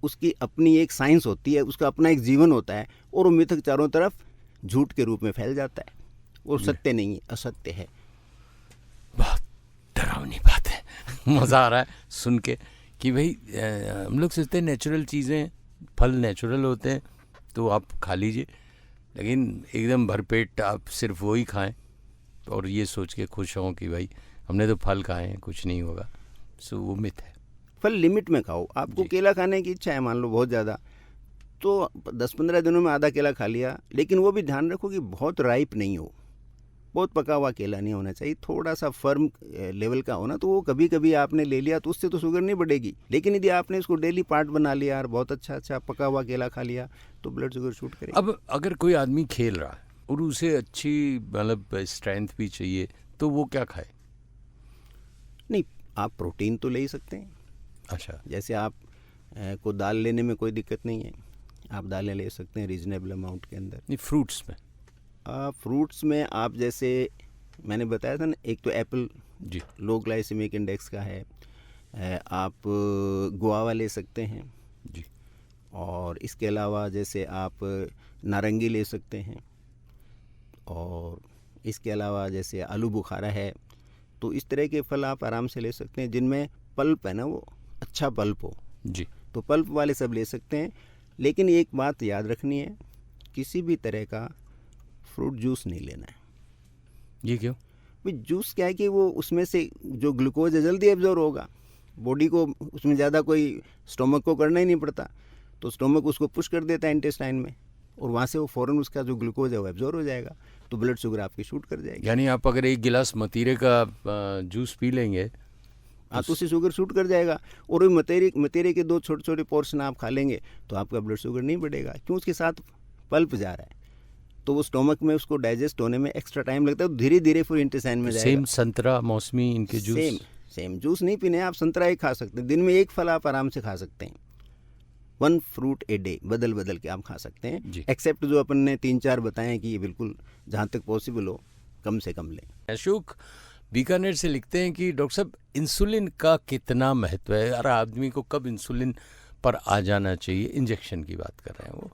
उसकी अपनी एक साइंस होती है, उसका अपना एक जीवन होता है, और वो मिथक चारों तरफ झूठ के रूप में फैल जाता है और सत्य नहीं, असत्य है। बहुत डरावनी बात है। मज़ा आ रहा है सुन के कि भाई हम लोग सोचते हैं नेचुरल चीज़ें, फल नेचुरल होते हैं तो आप खा लीजिए, लेकिन एकदम भरपेट आप सिर्फ वही खाएं और ये सोच के खुश हों कि भाई हमने तो फल खाए हैं, कुछ नहीं होगा। सो वो मिथ है। फल लिमिट में खाओ। आपको केला खाने की इच्छा है मान लो बहुत ज़्यादा, तो 10-15 दिनों में आधा केला खा लिया, लेकिन वो भी ध्यान रखो कि बहुत राइप नहीं हो, बहुत पका हुआ केला नहीं होना चाहिए, थोड़ा सा फर्म लेवल का होना। तो वो कभी कभी आपने ले लिया तो उससे तो शुगर नहीं बढ़ेगी, लेकिन यदि आपने उसको डेली पार्ट बना लिया और बहुत अच्छा पका हुआ केला खा लिया तो ब्लड शुगर शूट करेगा। अब अगर कोई आदमी खेल रहा है और उसे अच्छी मतलब स्ट्रेंथ भी चाहिए तो वो क्या खाए? नहीं, आप प्रोटीन तो ले ही सकते हैं। अच्छा, जैसे आप को दाल लेने में कोई दिक्कत नहीं है, आप दालें ले सकते हैं रीजनेबल अमाउंट के अंदर। नहीं, फ्रूट्स में? फ्रूट्स में आप जैसे मैंने बताया था ना, एक तो एप्पल जी, लो ग्लाइसेमिक इंडेक्स का है, आप गुआवा ले सकते हैं जी, और इसके अलावा जैसे आप नारंगी ले सकते हैं, और इसके अलावा जैसे आलू बुखारा है। तो इस तरह के फल आप आराम से ले सकते हैं जिनमें पल्प है ना, वो अच्छा पल्प हो। जी, तो पल्प वाले सब ले सकते हैं। लेकिन एक बात याद रखनी है, किसी भी तरह का फ्रूट जूस नहीं लेना है। ये क्यों? भाई जूस क्या है कि वो उसमें से जो ग्लूकोज है जल्दी एब्जॉर्ब होगा, बॉडी को उसमें ज़्यादा कोई स्टोमक को करना ही नहीं पड़ता, तो स्टोमक उसको पुश कर देता है इंटेस्टाइन में, और वहाँ से वो फ़ौरन उसका जो ग्लूकोज है वो एब्जॉर्ब हो जाएगा, तो ब्लड शुगर आपकी शूट कर जाएगी। यानी आप अगर एक गिलास मतीरे का जूस पी लेंगे तो उससे शुगर शूट कर जाएगा, और वही मतीरे के 2 छोटे छोटे पोर्शन आप खा लेंगे तो आपका ब्लड शुगर नहीं बढ़ेगा, क्यों? उसके साथ पल्प जा रहा है, तो वो स्टोमक में उसको डाइजेस्ट होने में एक्स्ट्रा टाइम लगता है, तो धीरे धीरे फिर इंटेस्टाइन में जाएगा। सेम संतरा, मौसमी, इनके जूस? सेम जूस नहीं पीने, आप संतरा ही खा सकते हैं, दिन में एक फल आप आराम से खा सकते हैं, 1 फ्रूट ए डे, बदल बदल के आप खा सकते हैं, एक्सेप्ट जो अपन ने 3-4 बताए हैं कि ये बिल्कुल जहाँ तक पॉसिबल हो कम से कम लें। अशोक बीकानेर से लिखते हैं कि डॉक्टर साहब इंसुलिन का कितना महत्व है, यार आदमी को कब इंसुलिन पर आ जाना चाहिए? इंजेक्शन की बात कर रहे हैं वो,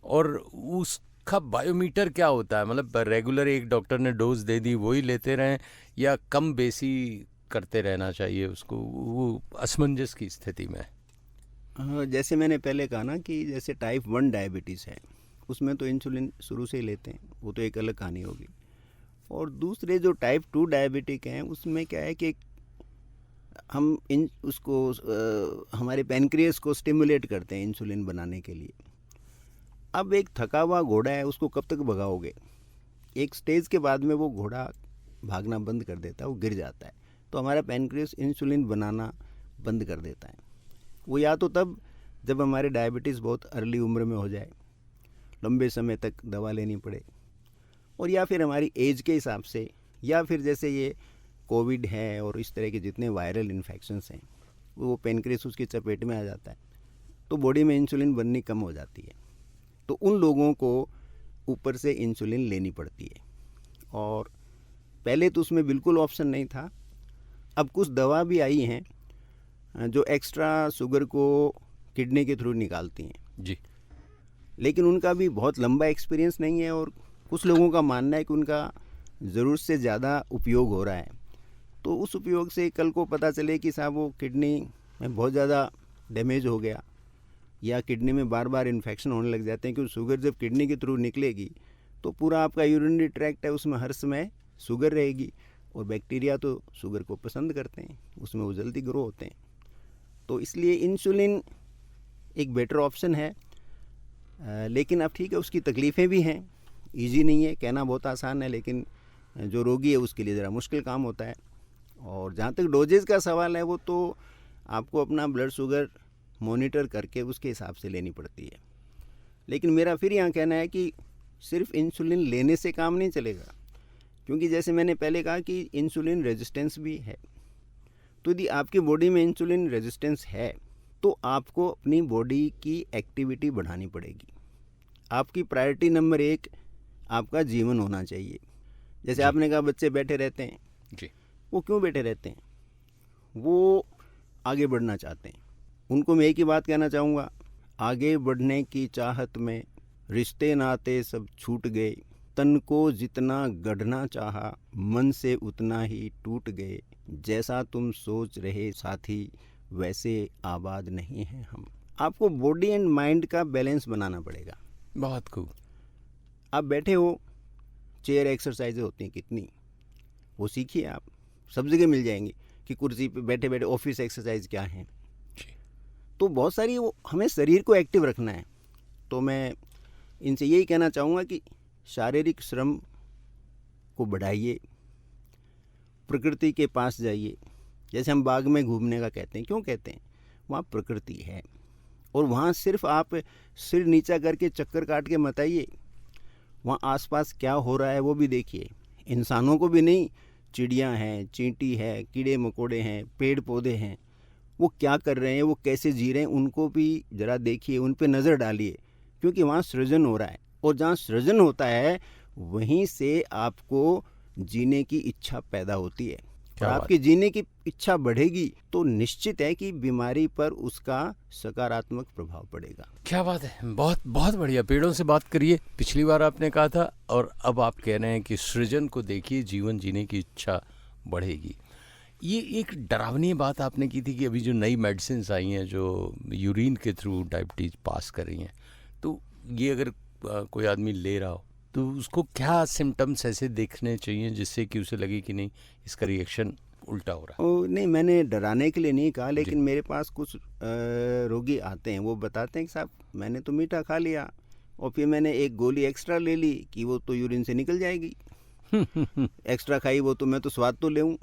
और उसका बायोमीटर क्या होता है? मतलब रेगुलर एक डॉक्टर ने डोज दे दी वही लेते रहें, या कम बेसी करते रहना चाहिए उसको? वो असमंजस की स्थिति में। जैसे मैंने पहले कहा ना कि जैसे टाइप 1 डायबिटीज़ है, उसमें तो इंसुलिन शुरू से ही लेते हैं, वो तो एक अलग कहानी होगी। और दूसरे जो टाइप 2 डायबिटिक हैं उसमें क्या है कि हम हमारे पैनक्रियास को स्टिमुलेट करते हैं इंसुलिन बनाने के लिए। अब एक थका हुआ घोड़ा है, उसको कब तक भगाओगे? एक स्टेज के बाद में वो घोड़ा भागना बंद कर देता है, वो गिर जाता है, तो हमारा पैनक्रियास इंसुलिन बनाना बंद कर देता है। वो या तो तब जब हमारे डायबिटीज़ बहुत अर्ली उम्र में हो जाए, लंबे समय तक दवा लेनी पड़े, और या फिर हमारी एज के हिसाब से, या फिर जैसे ये कोविड है और इस तरह के जितने वायरल इन्फेक्शंस हैं वो पैनक्रियास उसकी चपेट में आ जाता है, तो बॉडी में इंसुलिन बननी कम हो जाती है, तो उन लोगों को ऊपर से इंसुलिन लेनी पड़ती है। और पहले तो उसमें बिल्कुल ऑप्शन नहीं था, अब कुछ दवा भी आई हैं जो एक्स्ट्रा शुगर को किडनी के थ्रू निकालती हैं जी, लेकिन उनका भी बहुत लंबा एक्सपीरियंस नहीं है, और कुछ लोगों का मानना है कि उनका ज़रूरत से ज़्यादा उपयोग हो रहा है। तो उस उपयोग से कल को पता चले कि साहब वो किडनी में बहुत ज़्यादा डैमेज हो गया, या किडनी में बार बार इन्फेक्शन होने लग जाते हैं, क्योंकि शुगर जब किडनी के थ्रू निकलेगी तो पूरा आपका यूरिनरी ट्रैक्ट है उसमें हर समय शुगर रहेगी, और बैक्टीरिया तो शुगर को पसंद करते हैं, उसमें वो जल्दी ग्रो होते हैं। तो इसलिए इंसुलिन एक बेटर ऑप्शन है, लेकिन अब ठीक है उसकी तकलीफ़ें भी हैं, इजी नहीं है, कहना बहुत आसान है, लेकिन जो रोगी है उसके लिए ज़रा मुश्किल काम होता है। और जहाँ तक डोजेज़ का सवाल है, वो तो आपको अपना ब्लड शुगर मॉनिटर करके उसके हिसाब से लेनी पड़ती है। लेकिन मेरा फिर यहाँ कहना है कि सिर्फ इंसुलिन लेने से काम नहीं चलेगा, क्योंकि जैसे मैंने पहले कहा कि इंसुलिन रेजिस्टेंस भी है। तो यदि आपकी बॉडी में इंसुलिन रेजिस्टेंस है तो आपको अपनी बॉडी की एक्टिविटी बढ़ानी पड़ेगी। आपकी प्रायोरिटी नंबर 1 आपका जीवन होना चाहिए। जैसे आपने कहा बच्चे बैठे रहते हैं जी। वो क्यों बैठे रहते हैं? वो आगे बढ़ना चाहते हैं। उनको मैं एक ही बात कहना चाहूँगा, आगे बढ़ने की चाहत में रिश्ते नाते सब छूट गए, तन को जितना गढ़ना चाहा मन से उतना ही टूट गए, जैसा तुम सोच रहे साथी वैसे आबाद नहीं हैं हम। आपको बॉडी एंड माइंड का बैलेंस बनाना पड़ेगा। बहुत खूब। आप बैठे हो, चेयर एक्सरसाइज होती हैं कितनी, वो सीखिए आप, सब जगह मिल जाएंगी कि कुर्सी पे बैठे बैठे ऑफिस एक्सरसाइज क्या है। तो बहुत सारी वो हमें शरीर को एक्टिव रखना है। तो मैं इनसे यही कहना चाहूँगा कि शारीरिक श्रम को बढ़ाइए, प्रकृति के पास जाइए। जैसे हम बाग में घूमने का कहते हैं, क्यों कहते हैं? वहाँ प्रकृति है और वहाँ सिर्फ आप सिर नीचा करके चक्कर काट के मत आइए, वहाँ आसपास क्या हो रहा है वो भी देखिए। इंसानों को भी नहीं, चिड़ियाँ हैं, चींटी है, कीड़े मकोड़े हैं, पेड़ पौधे हैं, वो क्या कर रहे हैं, वो कैसे जी रहे हैं, उनको भी ज़रा देखिए, उन पे नज़र डालिए, क्योंकि वहाँ सृजन हो रहा है। और जहाँ सृजन होता है वहीं से आपको जीने की इच्छा पैदा होती है। और आपकी जीने की इच्छा बढ़ेगी तो निश्चित है कि बीमारी पर उसका सकारात्मक प्रभाव पड़ेगा। क्या बात है, बहुत बहुत बढ़िया। पेड़ों से बात करिए, पिछली बार आपने कहा था, और अब आप कह रहे हैं कि सृजन को देखिए, जीवन जीने की इच्छा बढ़ेगी। ये एक डरावनी बात आपने की थी कि अभी जो नई मेडिसिन आई हैं जो यूरिन के थ्रू डायबिटीज पास कर रही हैं, तो ये अगर कोई आदमी ले रहा हो तो उसको क्या सिम्टम्स ऐसे देखने चाहिए जिससे कि उसे लगे कि नहीं, इसका रिएक्शन उल्टा हो रहा है? नहीं, मैंने डराने के लिए नहीं कहा, लेकिन मेरे पास कुछ रोगी आते हैं, वो बताते हैं कि साहब मैंने तो मीठा खा लिया और फिर मैंने एक गोली एक्स्ट्रा ले ली कि वो तो यूरिन से निकल जाएगी। एक्स्ट्रा खाई वो तो मैं तो स्वाद तो लेऊं।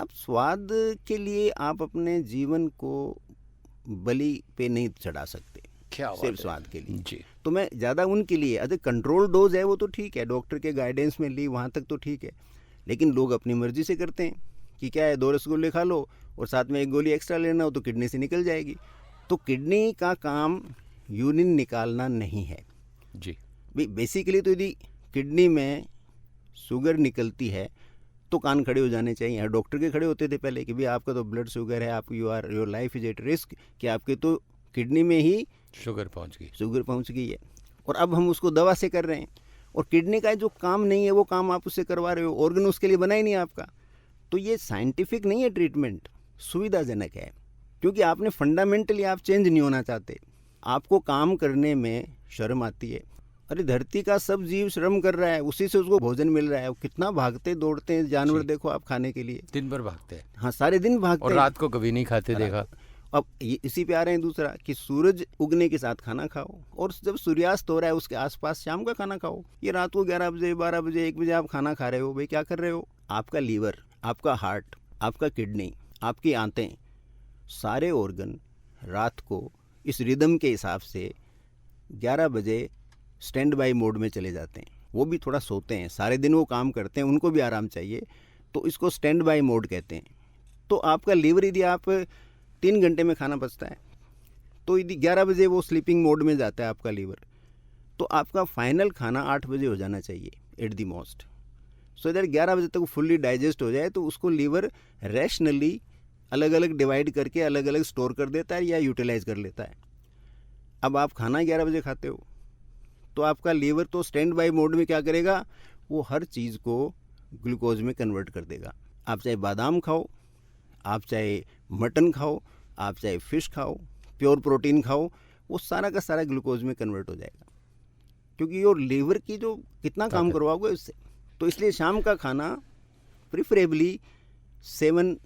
अब स्वाद के लिए आप अपने जीवन को बलि पे नहीं चढ़ा सकते, सिर्फ स्वाद के लिए जी। तो मैं ज़्यादा उनके लिए, अगर कंट्रोल डोज है वो तो ठीक है, डॉक्टर के गाइडेंस में ली वहाँ तक तो ठीक है। लेकिन लोग अपनी मर्जी से करते हैं कि क्या है, 2 रसगुल्ले खा लो और साथ में एक गोली एक्स्ट्रा लेना हो तो किडनी से निकल जाएगी। तो किडनी का काम यूरिन निकालना नहीं है जी। बेसिकली तो यदि किडनी में शुगर निकलती है तो कान खड़े हो जाने चाहिए। डॉक्टर के खड़े होते थे पहले कि भाई आपका तो ब्लड शुगर है, आप your life is at risk, कि आपके तो किडनी में ही शुगर पहुंच गई है। और अब हम उसको दवा से कर रहे हैं, और किडनी का जो काम नहीं है वो काम आप उससे करवा रहे हो, ऑर्गन उसके लिए बना ही नहीं आपका। तो ये साइंटिफिक नहीं है ट्रीटमेंट, सुविधाजनक है, क्योंकि आपने फंडामेंटली आप चेंज नहीं होना चाहते, आपको काम करने में शर्म आती है। अरे धरती का सब जीव श्रम कर रहा है, उसी से उसको भोजन मिल रहा है। कितना भागते दौड़ते हैं जानवर, देखो आप खाने के लिए दिन भर भागते हैं। हाँ, सारे दिन भागते और हैं, रात को कभी नहीं खाते देखा। अब इसी पे आ रहे हैं दूसरा कि सूरज उगने के साथ खाना खाओ, और जब सूर्यास्त हो रहा है उसके आसपास शाम का खाना खाओ। ये रात को 11 बजे 12 बजे 1 बजे आप खाना खा रहे हो, भाई क्या कर रहे हो? आपका लीवर, आपका हार्ट, आपका किडनी, आपकी आंतें, सारे ऑर्गन रात को इस रिदम के हिसाब से 11 बजे स्टैंड बाई मोड में चले जाते हैं। वो भी थोड़ा सोते हैं, सारे दिन वो काम करते हैं, उनको भी आराम चाहिए, तो इसको स्टैंड बाई मोड कहते हैं। तो आपका लीवर, यदि आप 3 घंटे में खाना पचता है तो यदि 11 बजे वो स्लीपिंग मोड में जाता है आपका लीवर, तो आपका फाइनल खाना 8 बजे हो जाना चाहिए at the most, so that 11 बजे तक फुल्ली डाइजेस्ट हो जाए। तो उसको लीवर रैशनली अलग अलग डिवाइड करके अलग अलग स्टोर कर देता है या यूटिलाइज कर लेता है। अब आप खाना 11 बजे खाते हो तो आपका लीवर तो स्टैंड बाई मोड में क्या करेगा, वो हर चीज़ को ग्लूकोज में कन्वर्ट कर देगा। आप चाहे बादाम खाओ, आप चाहे मटन खाओ, आप चाहे फिश खाओ, प्योर प्रोटीन खाओ, वो सारा का सारा ग्लूकोज में कन्वर्ट हो जाएगा, क्योंकि ये लीवर की जो कितना काम करवाओगे उससे। तो इसलिए शाम का खाना प्रिफरेबली 7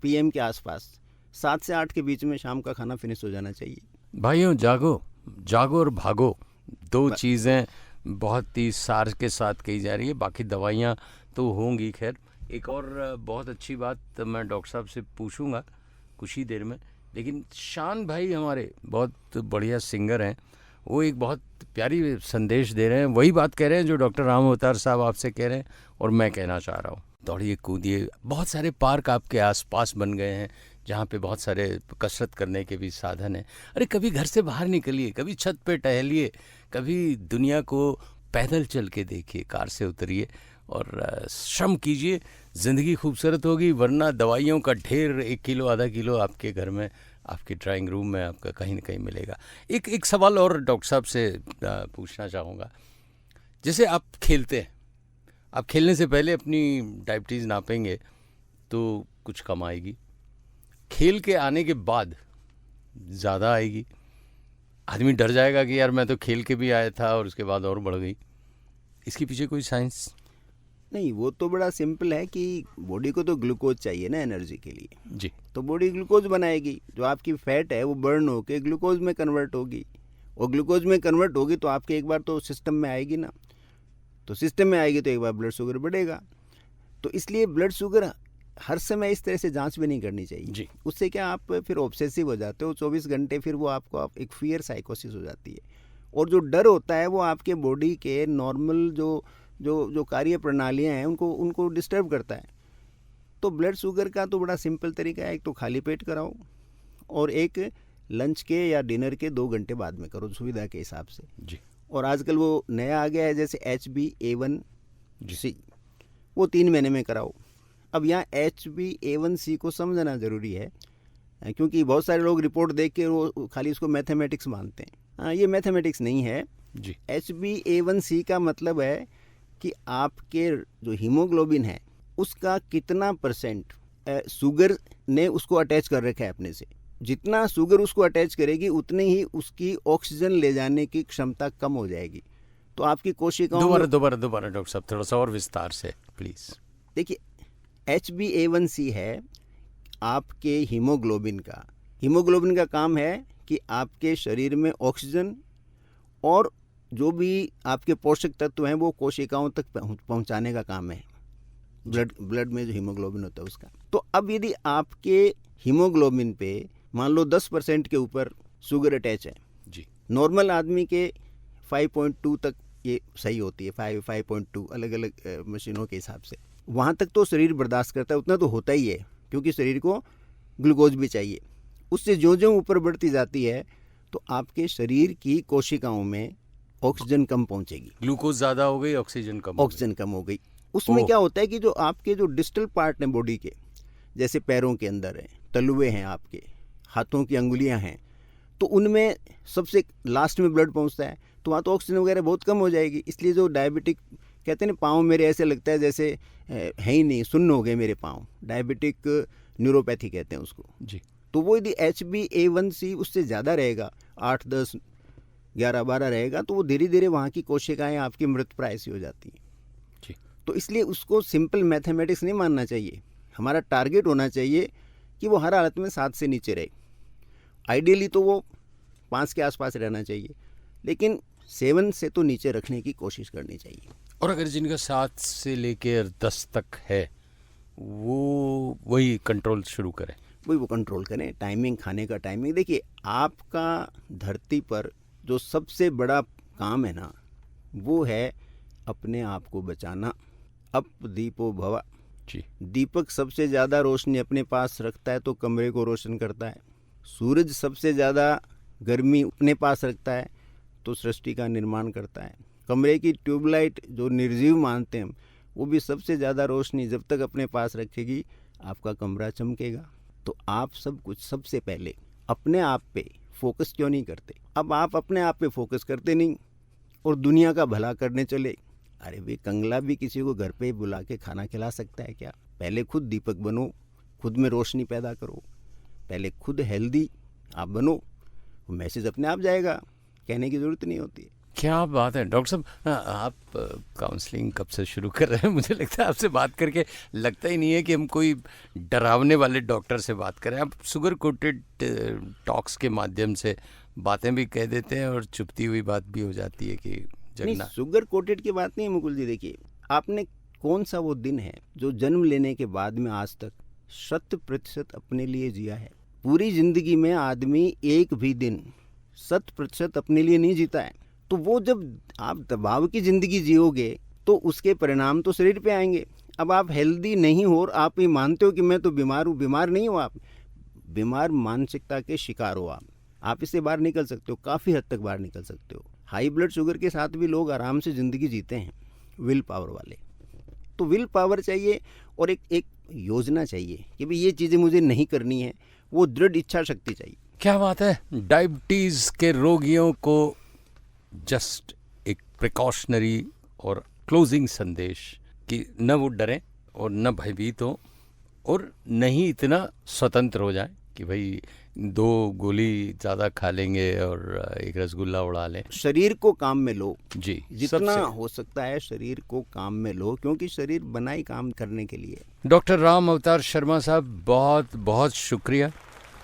PM के आसपास, 7 से 8 के बीच में शाम का खाना फिनिश हो जाना चाहिए। भाइयों, जागो और भागो, 2 चीज़ें बहुत ही सार के साथ कही जा रही है। बाकी दवाइयाँ तो होंगी, खैर। एक और बहुत अच्छी बात मैं डॉक्टर साहब से पूछूंगा कुछ ही देर में, लेकिन शान भाई हमारे बहुत बढ़िया सिंगर हैं, वो एक बहुत प्यारी संदेश दे रहे हैं। वही बात कह रहे हैं जो डॉक्टर राम अवतार साहब आपसे कह रहे हैं और मैं कहना चाह रहा हूँ। दौड़िए, कूदिए, बहुत सारे पार्क आपके आसपास बन गए हैं जहाँ पे बहुत सारे कसरत करने के भी साधन हैं। अरे कभी घर से बाहर निकलिए, कभी छत पे टहलिए, कभी दुनिया को पैदल चल के देखिए, कार से उतरिए और श्रम कीजिए, ज़िंदगी खूबसूरत होगी। वरना दवाइयों का ढेर 1 किलो आधा किलो आपके घर में, आपके ड्राइंग रूम में आपका कहीं न कहीं मिलेगा। एक सवाल और डॉक्टर साहब से पूछना चाहूँगा। जैसे आप खेलते हैं, आप खेलने से पहले अपनी डायबिटीज़ नापेंगे तो कुछ कम आएगी, खेल के आने के बाद ज़्यादा आएगी। आदमी डर जाएगा कि यार मैं तो खेल के भी आया था और उसके बाद और बढ़ गई। इसके पीछे कोई साइंस? नहीं, वो तो बड़ा सिंपल है कि बॉडी को तो ग्लूकोज चाहिए ना एनर्जी के लिए। जी। तो बॉडी ग्लूकोज बनाएगी, जो आपकी फैट है वो बर्न होके ग्लूकोज में कन्वर्ट होगी, और ग्लूकोज में कन्वर्ट होगी तो आपके एक बार तो सिस्टम में आएगी ना, तो सिस्टम में आएगी तो एक बार ब्लड शुगर बढ़ेगा। तो इसलिए ब्लड शुगर हर समय इस तरह से जांच भी नहीं करनी चाहिए जी। उससे क्या आप फिर ऑब्सेसिव हो जाते हो 24 घंटे, फिर वो आपको आप एक फियर साइकोसिस हो जाती है। और जो डर होता है वो आपके बॉडी के नॉर्मल जो कार्य प्रणालियाँ हैं उनको डिस्टर्ब करता है। तो ब्लड शुगर का तो बड़ा सिंपल तरीका है, एक तो खाली पेट कराओ और एक लंच के या डिनर के 2 घंटे बाद में करो, सुविधा के हिसाब से। जी। और आजकल वो नया आ गया है जैसे HbA1c, वो 3 महीने में कराओ। अब यहाँ HbA1c को समझना ज़रूरी है, क्योंकि बहुत सारे लोग रिपोर्ट देख के वो खाली उसको मैथमेटिक्स मानते हैं। ये मैथमेटिक्स नहीं है जी। HbA1c का मतलब है कि आपके जो हीमोग्लोबिन है उसका कितना परसेंट शुगर ने उसको अटैच कर रखा है अपने से। जितना शुगर उसको अटैच करेगी उतनी ही उसकी ऑक्सीजन ले जाने की क्षमता कम हो जाएगी। तो आपकी कोशिकाओं दोबारा डॉक्टर साहब, थोड़ा सा और विस्तार से प्लीज़। देखिए, HbA1c है आपके हीमोग्लोबिन का। हीमोग्लोबिन का काम है कि आपके शरीर में ऑक्सीजन और जो भी आपके पोषक तत्व हैं वो कोशिकाओं तक पहुंचाने का काम है। ब्लड में जो हीमोग्लोबिन होता है उसका। तो अब यदि आपके हीमोग्लोबिन पे मान लो 10% के ऊपर शुगर अटैच है जी, नॉर्मल आदमी के 5.2 तक ये सही होती है, 5.2 अलग अलग मशीनों के हिसाब से, वहाँ तक तो शरीर बर्दाश्त करता है, उतना तो होता ही है क्योंकि शरीर को ग्लूकोज भी चाहिए। उससे जो ऊपर बढ़ती जाती है तो आपके शरीर की कोशिकाओं में ऑक्सीजन कम पहुंचेगी। ग्लूकोज ज़्यादा हो गई, ऑक्सीजन कम हो गई। उसमें क्या होता है कि जो आपके जो डिस्टल पार्ट हैं बॉडी के, जैसे पैरों के अंदर है, तलुए हैं, आपके हाथों की अंगुलियां हैं, तो उनमें सबसे लास्ट में ब्लड पहुंचता है, तो वहाँ तो ऑक्सीजन वगैरह बहुत कम हो जाएगी। इसलिए जो डायबिटिक कहते हैं ना, पाँव मेरे ऐसे लगता है जैसे है ही नहीं, सुन्न हो गए मेरे पाँव, डायबिटिक न्यूरोपैथी कहते हैं उसको जी। तो वो यदि HbA1c उससे ज़्यादा रहेगा, 8, 10, 11, 12 रहेगा, तो वो धीरे धीरे वहाँ की कोशिकाएं आपकी मृतप्राय सी हो जाती हैं। जी। तो इसलिए उसको सिंपल मैथमेटिक्स नहीं मानना चाहिए। हमारा टारगेट होना चाहिए कि वो हर हालत में 7 से नीचे रहे। आइडियली तो वो 5 के आसपास रहना चाहिए, लेकिन 7 से तो नीचे रखने की कोशिश करनी चाहिए। और अगर जिनका 7 से लेकर 10 तक है वो वही कंट्रोल शुरू करें, वही वो कंट्रोल करें। टाइमिंग, खाने का टाइमिंग। देखिए, आपका धरती पर जो सबसे बड़ा काम है ना, वो है अपने आप को बचाना। अप दीपो भवा जी। दीपक सबसे ज़्यादा रोशनी अपने पास रखता है तो कमरे को रोशन करता है। सूरज सबसे ज़्यादा गर्मी अपने पास रखता है तो सृष्टि का निर्माण करता है। कमरे की ट्यूबलाइट जो निर्जीव मानते हैं, वो भी सबसे ज़्यादा रोशनी जब तक अपने पास रखेगी आपका कमरा चमकेगा। तो आप सब कुछ सबसे पहले अपने आप पे फोकस क्यों नहीं करते? अब आप अपने आप पे फोकस करते नहीं और दुनिया का भला करने चले। अरे भाई, कंगला भी किसी को घर पे बुला के खाना खिला सकता है क्या? पहले खुद दीपक बनो, खुद में रोशनी पैदा करो, पहले खुद हेल्दी आप बनो, मैसेज अपने आप जाएगा, कहने की ज़रूरत नहीं होती है। क्या बात है डॉक्टर साहब, आप काउंसलिंग कब से शुरू कर रहे हैं? मुझे लगता है आपसे बात करके लगता ही नहीं है कि हम कोई डरावने वाले डॉक्टर से बात करें। आप शुगर कोटेड टॉक्स के माध्यम से बातें भी कह देते हैं और चुपती हुई बात भी हो जाती है कि जगना। शुगर कोटेड की बात नहीं है मुकुल जी। देखिए, आपने कौन सा वो दिन है जो जन्म लेने के बाद में आज तक 100% अपने लिए जिया है? पूरी जिंदगी में आदमी एक भी दिन 100% अपने लिए नहीं जीता है। तो वो जब आप दबाव की ज़िंदगी जियोगे तो उसके परिणाम तो शरीर पे आएंगे। अब आप हेल्दी नहीं हो और आप ये मानते हो कि मैं तो बीमार हूँ, बीमार नहीं हो आप। बीमार मानसिकता के शिकार हो आप इससे बाहर निकल सकते हो, काफ़ी हद तक बाहर निकल सकते हो। हाई ब्लड शुगर के साथ भी लोग आराम से ज़िंदगी जीते हैं, विल पावर वाले। तो विल पावर चाहिए और एक योजना चाहिए कि भाई ये चीज़ें मुझे नहीं करनी है, वो दृढ़ इच्छा शक्ति चाहिए। क्या बात है। डायबिटीज़ के रोगियों को जस्ट एक प्रिकॉशनरी और क्लोजिंग संदेश कि न वो डरें और न भयभीत हो और न ही इतना स्वतंत्र हो जाए कि भाई 2 गोली ज़्यादा खा लेंगे और एक रसगुल्ला उड़ा लें। शरीर को काम में लो जी, जितना सबसे। हो सकता है, शरीर को काम में लो, क्योंकि शरीर बना ही काम करने के लिए। डॉक्टर राम अवतार शर्मा साहब, बहुत बहुत शुक्रिया